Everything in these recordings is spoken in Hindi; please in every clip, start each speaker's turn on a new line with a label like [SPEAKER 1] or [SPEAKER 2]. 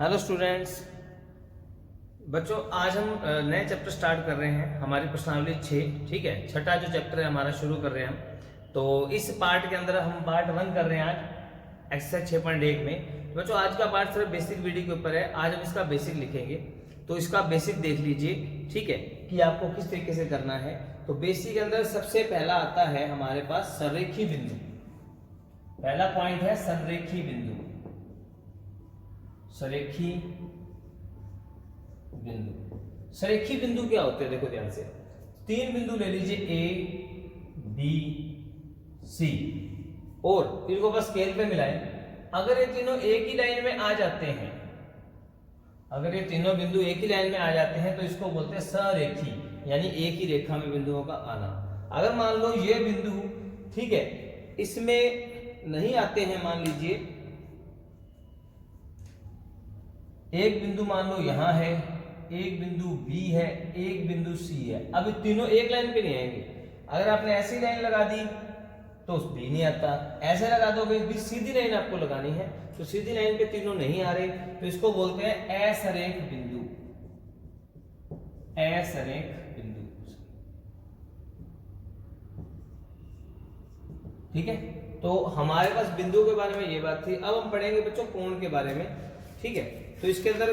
[SPEAKER 1] Hello students. बच्चों आज हम नए चैप्टर स्टार्ट कर रहे हैं, हमारी प्रश्नावली 6। ठीक है, छठा जो चैप्टर है हमारा शुरू कर रहे हैं हम। तो इस पार्ट के अंदर हम पार्ट 1 कर रहे हैं आज एक्सरसाइज 6.1 में। बच्चों आज का पार्ट सिर्फ बेसिक वीडियो के ऊपर है। आज हम इसका बेसिक लिखेंगे, तो इसका बेसिक देख लीजिए। ठीक है, कि आपको किस तरीके से करना है। तो बेसिक के अंदर सबसे पहला आता है हमारे पास संरेखी बिंदु। पहला पॉइंट है संरेखी बिंदु। संरेखी बिंदु, संरेखी बिंदु क्या होते हैं? देखो ध्यान से, तीन बिंदु ले लीजिए ए बी सी और इनको बस स्केल पे मिलाएं। अगर ये तीनों एक ही लाइन में आ जाते हैं, अगर ये तीनों बिंदु एक ही लाइन में आ जाते हैं तो इसको बोलते हैं संरेखी, यानी एक ही रेखा में बिंदुओं का आना। अगर मान लो ये बिंदु, ठीक है, इसमें नहीं आते हैं, मान लीजिए एक बिंदु मान लो यहां है, एक बिंदु बी है, एक बिंदु सी है। अब ये तीनों एक लाइन पे नहीं आएंगे। अगर आपने ऐसी लाइन लगा दी तो बी नहीं आता, ऐसे लगा दोगे भी, सीधी लाइन आपको लगानी है तो सीधी लाइन पे तीनों नहीं आ रहे, तो इसको बोलते हैं असरेख बिंदु। असरेख बिंदु, ठीक है। तो हमारे पास बिंदु के बारे में ये बात थी। अब हम पढ़ेंगे बच्चों कोण के बारे में। ठीक है, तो इसके अंदर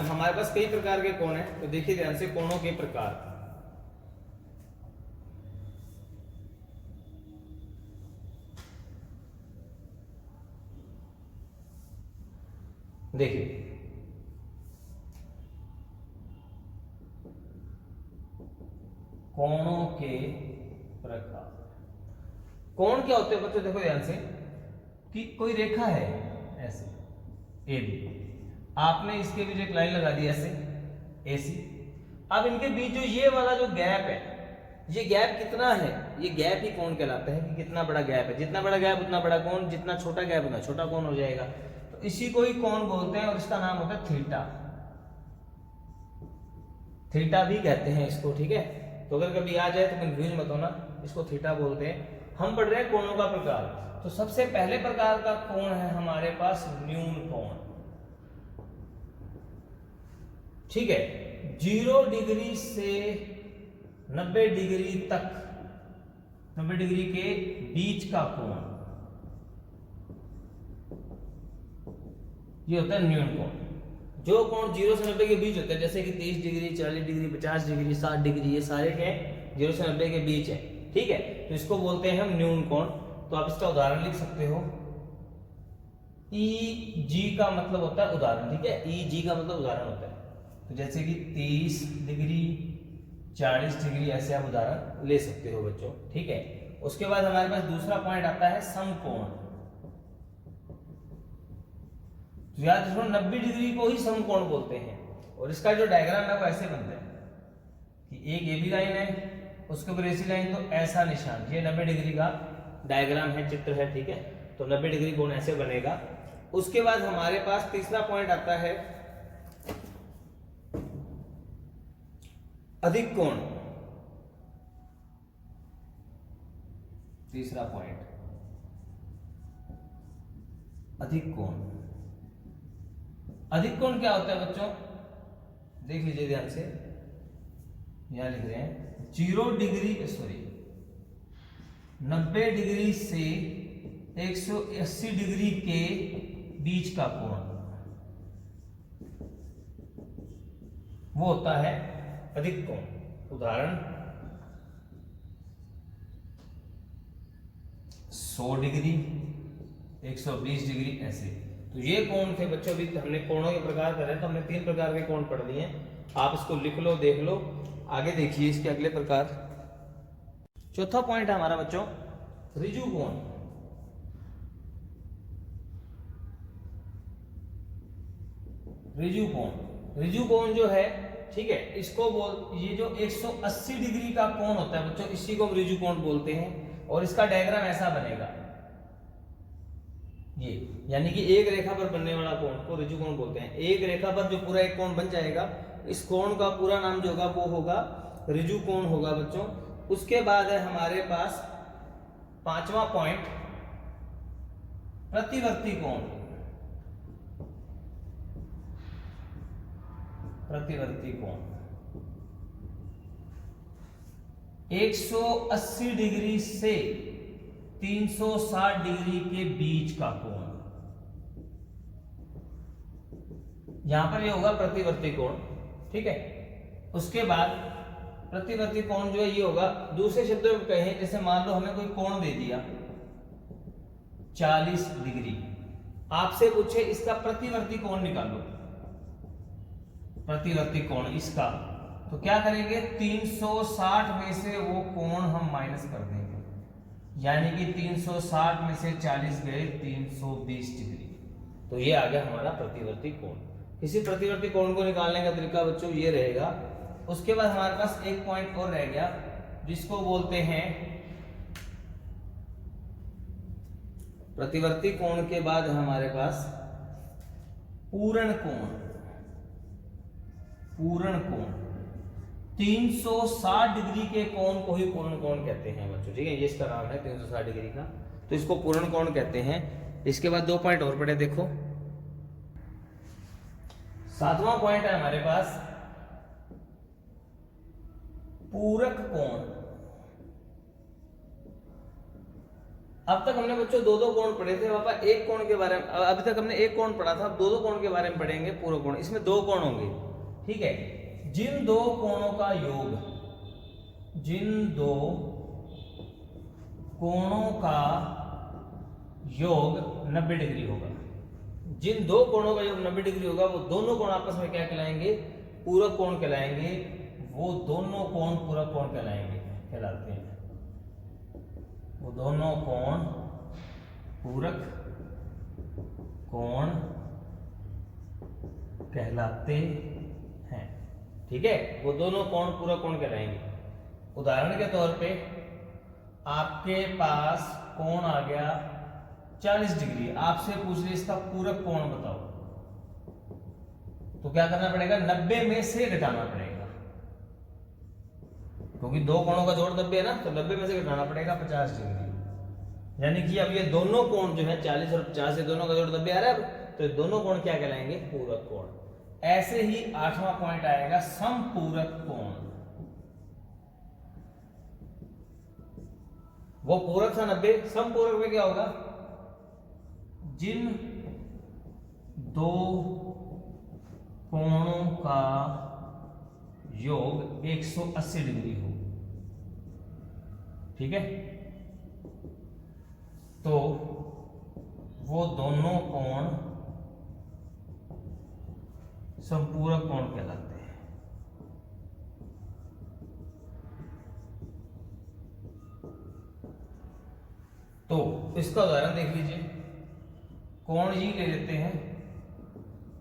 [SPEAKER 1] हमारे पास कई प्रकार के कोण हैं, तो देखिए ध्यान से कोणों के प्रकार। देखिए कोणों के प्रकार। कोण क्या होते हैं बच्चों? देखो ध्यान से कि कोई रेखा है ऐसे ए बी, आपने इसके बीच एक लाइन लगा दी ऐसे AC। अब इनके बीच जो ये वाला जो गैप है, ये गैप कितना है? ये गैप ही कोण कहलाता है कि कितना बड़ा गैप है। जितना बड़ा गैप उतना बड़ा कोण, जितना छोटा गैप उतना छोटा कोण हो जाएगा। तो इसी को ही कोण बोलते हैं और इसका नाम होता है थीटा। थीटा भी कहते हैं इसको, ठीक है। तो अगर कभी आ जाए तो कंफ्यूज मत होना, इसको थीटा बोलते हैं। हम पढ़ रहे हैं कोणों का प्रकार। तो सबसे पहले प्रकार का कोण है हमारे पास न्यून कोण। ठीक है, 0 डिग्री से 90 डिग्री तक, 90 डिग्री के बीच का कोण, ये होता है न्यून कोण। जो कोण 0 से 90 के बीच होता है, जैसे कि 30 डिग्री, 40 डिग्री, 50 डिग्री, 60 डिग्री, ये सारे के 0 से 90 के बीच है। ठीक है, तो इसको बोलते हैं हम न्यून कोण। तो आप इसका उदाहरण लिख सकते हो। EG का मतलब होता है उदाहरण, ठीक है। EG का मतलब उदाहरण होता है। तो जैसे कि 30 डिग्री, 40 डिग्री, ऐसे आप उदाहरण ले सकते हो बच्चों, ठीक है। उसके बाद हमारे पास दूसरा पॉइंट आता है समकोण। तो याद रखो 90 डिग्री को ही समकोण बोलते हैं। और इसका जो डायग्राम है वो ऐसे बनता है कि एक AB लाइन है, उसके ऊपर AC लाइन, तो ऐसा निशान, ये 90 डिग्री का डायग्राम है, चित्र है, ठीक है। तो 90 डिग्री कोण ऐसे बनेगा। उसके बाद हमारे पास तीसरा पॉइंट आता है अधिक कोण। तीसरा पॉइंट अधिक कोण। अधिक कोण क्या होता है बच्चों? देख लीजिए ध्यान से, यहां लिख रहे हैं 0 डिग्री, सॉरी 90 डिग्री से 180 डिग्री के बीच का कोण, वो होता है अधिक कोण। उदाहरण 100 डिग्री, 120 डिग्री, ऐसे। तो ये कोण थे बच्चों। अभी हमने कोणों के प्रकार कर रहे हैं, तो हमने 3 प्रकार के कोण पढ़ लिए हैं। आप इसको लिख लो, देख लो। आगे देखिए इसके अगले प्रकार। चौथा पॉइंट है हमारा बच्चों ऋजु कोण। ऋजु कोण, ऋजु कोण जो है, ठीक है, इसको ये जो 180 डिग्री का कोण होता है बच्चों, इसी को हम ऋजु कोण बोलते हैं। और इसका डायग्राम ऐसा बनेगा, ये यानी कि एक रेखा पर बनने वाला कोण को ऋजु कोण बोलते हैं। एक रेखा पर जो पूरा एक कोण बन जाएगा, इस कोण का पूरा नाम जो होगा वो होगा ऋजु कोण होगा बच्चों। उसके बाद है हमारे पास पांचवा पॉइंट प्रतिवर्ती कोण। प्रतिवर्ती कोण 180 डिग्री से 360 डिग्री के बीच का कोण, यहां पर ये होगा प्रतिवर्ती कोण, ठीक है। उसके बाद प्रतिवर्ती कोण जो है ये होगा, दूसरे शब्दों में कहें जैसे मान लो हमें कोई कोण दे दिया 40 डिग्री, आपसे पूछे इसका प्रतिवर्ती कोण निकालो, प्रतिवर्ती कोण इसका, तो क्या करेंगे 360 में से वो कोण हम माइनस कर देंगे, यानी कि 360 में से 40 गए 320 डिग्री, तो ये आ गया हमारा प्रतिवर्ती कोण। किसी प्रतिवर्ती कोण को निकालने का तरीका बच्चों ये रहेगा। उसके बाद हमारे पास एक पॉइंट और रह गया जिसको बोलते हैं प्रतिवर्ती कोण के बाद हमारे पास पूर्ण कोण। पूर्ण कोण 360 डिग्री के कोण को ही पूर्ण कोण कहते हैं बच्चों, ठीक है, ये इसका नाम है 360 डिग्री का, तो इसको पूर्ण कोण कहते हैं। इसके बाद 2 पॉइंट और पड़े, देखो 7वां पॉइंट है हमारे पास पूरक कोण। अब तक हमने बच्चों 2-2 कोण पढ़े थे पापा, एक कोण के बारे में, अभी तक हमने एक कोण पढ़ा था, अब 2-2 कोण के बारे में पढ़ेंगे पूरक कोण। इसमें 2 कोण होंगे, ठीक है। जिन 2 कोणों का योग, जिन 2 कोणों का योग 90 डिग्री होगा, जिन 2 कोणों का योग 90 डिग्री होगा, वो दोनों कोण आपस में क्या कहलाएंगे, पूरक कोण कहलाएंगे। वो दोनों कोण पूरक कोण कहलाते हैं। वो दोनों कोण पूरक कोण कहलाते हैं, ठीक है। वो दोनों कोण पूरक कोण कहलाएंगे। उदाहरण के तौर पे आपके पास कोण आ गया 40 डिग्री, आपसे पूछ रहे इसका पूरक कोण बताओ, तो क्या करना पड़ेगा, 90 में से घटाना पड़ेगा, क्योंकि 2 कोणों का जोड़ 90 है ना, तो 90 में से घटाना पड़ेगा 50 डिग्री। यानी कि अब ये दोनों कोण जो है 40 और 50 से दोनों का जोड़ 90 आ रहा है, तो ये दोनों कोण क्या कहलाएंगे, पूरक कोण। ऐसे ही 8वां पॉइंट आएगा समपूरक कोण। वो पूरक था 90, समपूरक में क्या होगा, जिन 2 कोणों का योग 180 डिग्री हो, ठीक है, तो वो दोनों कोण समपूरक कोण कहलाते हैं। तो इसका उदाहरण देख लीजिए, कोण जी ले लेते हैं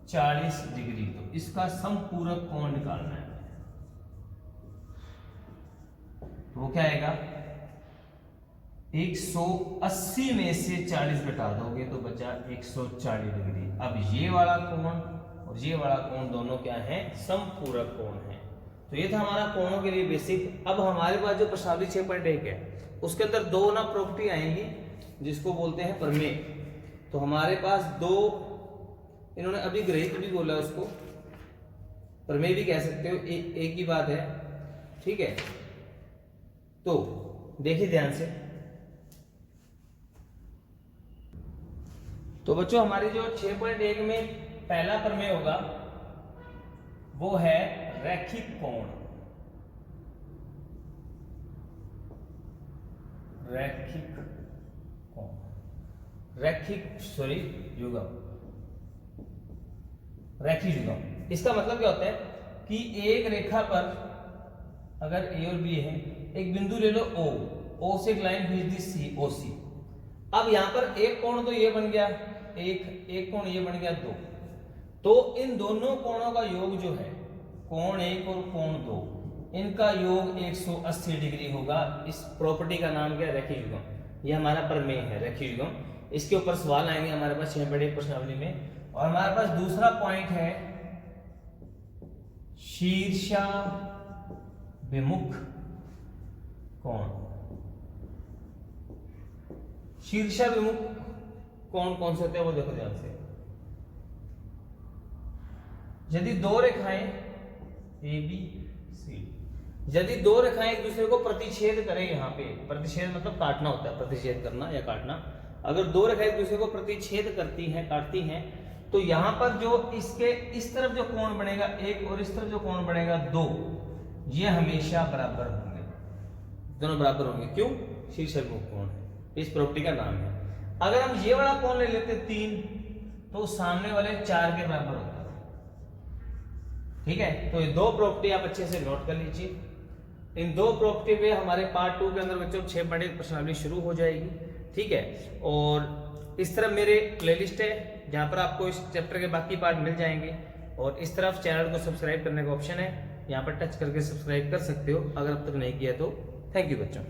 [SPEAKER 1] 40 डिग्री, तो इसका समपूरक कोण निकालना है, तो वो क्या आएगा, 180 में से 40 घटा दोगे तो बचा 140 डिग्री। अब ये वाला कोण और ये वाला कोण दोनों क्या है, समपूरक कोण है। तो ये था हमारा कोणों के लिए बेसिक। अब हमारे पास जो प्रश्नावली 6.1 है उसके अंदर 2 ना प्रॉपर्टी आएंगी जिसको बोलते हैं प्रमेय। तो हमारे पास 2, इन्होंने अभी ग्रहित भी बोला, उसको प्रमेय भी कह सकते हो, एक ही बात है, ठीक है। तो देखिए ध्यान से, तो बच्चों हमारी जो 6.1 में पहला प्रमेय होगा वो है रैखिक कोण। रैखिक कोण, युग्म, रैखिक युग्म। इसका मतलब क्या होता है कि एक रेखा पर अगर ए और बी है, एक बिंदु ले लो O से एक लाइन खींच दी सी, OC। अब यहां पर एक कोण तो ये बन गया, एक कोण ये बन गया 2, तो इन दोनों कोणों का योग जो है, कोण 1 और कोण 2, इनका योग 180 डिग्री होगा। इस प्रॉपर्टी का नाम क्या है, रैखिक युग्म। ये हमारा प्रमेय है, रैखिक युग्म। इसके ऊपर सवाल आएंगे हमारे पास 6.1 प्रश्नावली में। और हमारे पास दूसरा पॉइंट है शीर्षा विमुख कोण। शीर्षा विमुख कोण कौन से होते हैं वो देखो ध्यान से। यदि 2 रेखाएं ए बी सी। यदि दो रेखाएं एक दूसरे को प्रतिच्छेद करें, यहाँ पे प्रतिच्छेद मतलब काटना होता है, प्रतिच्छेद करना या काटना। अगर दो रेखाएं एक दूसरे को प्रतिच्छेद करती हैं, काटती हैं, तो यहाँ पर जो इसके इस तरफ जो कोण बनेगा एक और इस तरफ जो कोण बनेगा दो, ये हमेशा बराबर होंगे, दोनों बराबर होंगे। क्यों? शीर्षमुख कोण है, इस प्रॉपर्टी का नाम है। अगर हम ये वाला कोण ले लेते 3, तो सामने वाले 4 के बराबर होता है। ठीक है, तो ये दो प्रॉपर्टी आप अच्छे से नोट कर लीजिए। इन दो प्रॉपर्टी पे हमारे पार्ट 2 के अंदर बच्चों 6 बड़े प्रश्नावली शुरू हो जाएगी। ठीक है, और इस तरफ मेरे प्लेलिस्ट है जहाँ पर आपको इस चैप्टर के बाकी पार्ट मिल जाएंगे, और इस तरफ चैनल को सब्सक्राइब करने का ऑप्शन है, यहाँ पर टच करके सब्सक्राइब कर सकते हो अगर अब तक नहीं किया तो। थैंक यू बच्चों।